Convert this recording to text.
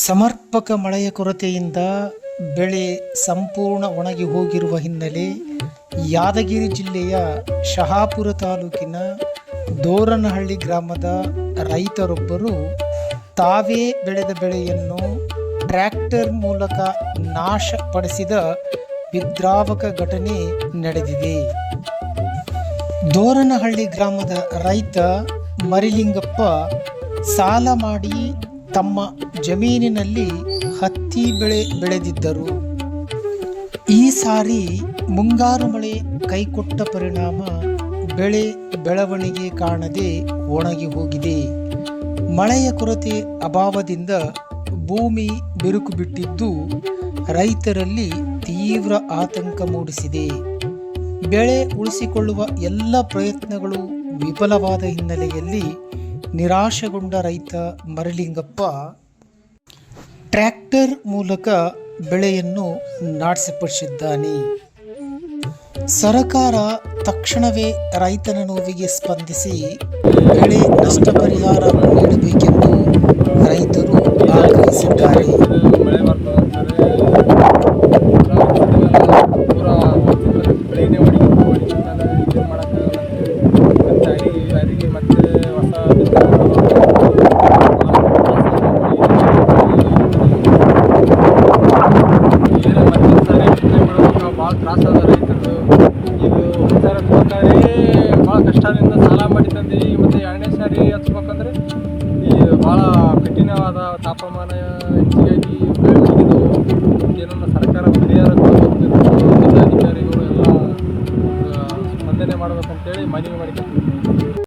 ಸಮರ್ಪಕ ಮಳೆಯ ಕೊರತೆಯಿಂದ ಬೆಳೆ ಸಂಪೂರ್ಣ ಒಣಗಿ ಹೋಗಿರುವ ಹಿನ್ನೆಲೆ ಯಾದಗಿರಿ ಜಿಲ್ಲೆಯ ಶಹಾಪುರ ತಾಲೂಕಿನ ದೋರನಹಳ್ಳಿ ಗ್ರಾಮದ ರೈತರೊಬ್ಬರು ತಾವೇ ಬೆಳೆದ ಬೆಳೆಯನ್ನು ಟ್ರ್ಯಾಕ್ಟರ್ ಮೂಲಕ ನಾಶಪಡಿಸಿದ ವಿದ್ರಾವಕ ಘಟನೆ ನಡೆದಿದೆ. ದೋರನಹಳ್ಳಿ ಗ್ರಾಮದ ರೈತ ಮರಿಲಿಂಗಪ್ಪ ಸಾಲ ಮಾಡಿ ತಮ್ಮ ಜಮೀನಿನಲ್ಲಿ ಹತ್ತಿ ಬೆಳೆ ಬೆಳೆದಿದ್ದರು. ಈ ಸಾರಿ ಮುಂಗಾರು ಮಳೆ ಕೈಕೊಟ್ಟ ಪರಿಣಾಮ ಬೆಳೆ ಬೆಳವಣಿಗೆ ಕಾಣದೆ ಒಣಗಿ ಹೋಗಿದೆ. ಮಳೆಯ ಕೊರತೆ ಅಭಾವದಿಂದ ಭೂಮಿ ಬಿರುಕು ಬಿಟ್ಟಿದ್ದು ರೈತರಲ್ಲಿ ತೀವ್ರ ಆತಂಕ ಮೂಡಿಸಿದೆ. ಬೆಳೆ ಉಳಿಸಿಕೊಳ್ಳುವ ಎಲ್ಲ ಪ್ರಯತ್ನಗಳು ವಿಫಲವಾದ ಹಿನ್ನೆಲೆಯಲ್ಲಿ ನಿರಾಶೆಗೊಂಡ ರೈತ ಮರಿಲಿಂಗಪ್ಪ ಟ್ರ್ಯಾಕ್ಟರ್ ಮೂಲಕ ಬೆಳೆಯನ್ನು ನಾಶಪಡಿಸಿದ್ದಾನೆ. ಸರ್ಕಾರ ತಕ್ಷಣವೇ ರೈತನ ನೋವಿಗೆ ಸ್ಪಂದಿಸಿ ಬೆಳೆ ನಷ್ಟ ಪರಿಹಾರ ನೀಡಬೇಕೆಂದು ರೈತರು ಆಗ್ರಹಿಸಿದ್ದಾರೆ. ಭಾಳ ತ್ರಾಸಾದ ರೈತರು ಇದು ಒಂದ್ಸಾರಿ ಮೂವತ್ತಾರಿ ಭಾಳ ಕಷ್ಟದಿಂದ ಸಾಲ ಮಾಡಿ ತಂದು ಮತ್ತು ಎರಡನೇ ಸಾರಿ ಹಚ್ಬೇಕಂದ್ರೆ ಈ ಭಾಳ ಕಠಿಣವಾದ ತಾಪಮಾನ ಹೆಚ್ಚಿಗಾಗಿ ಬೆಳೆಗಳಿದ್ದವು. ಏನನ್ನ ಸರ್ಕಾರ ಪರಿಹಾರ ಕೊಡಬೇಕು, ಜಿಲ್ಲಾಧಿಕಾರಿಗಳು ಎಲ್ಲ ಸ್ಪಂದನೆ ಮಾಡ್ಬೇಕಂತೇಳಿ ಮನವಿ ಮಾಡಿದ್ದಾರೆ.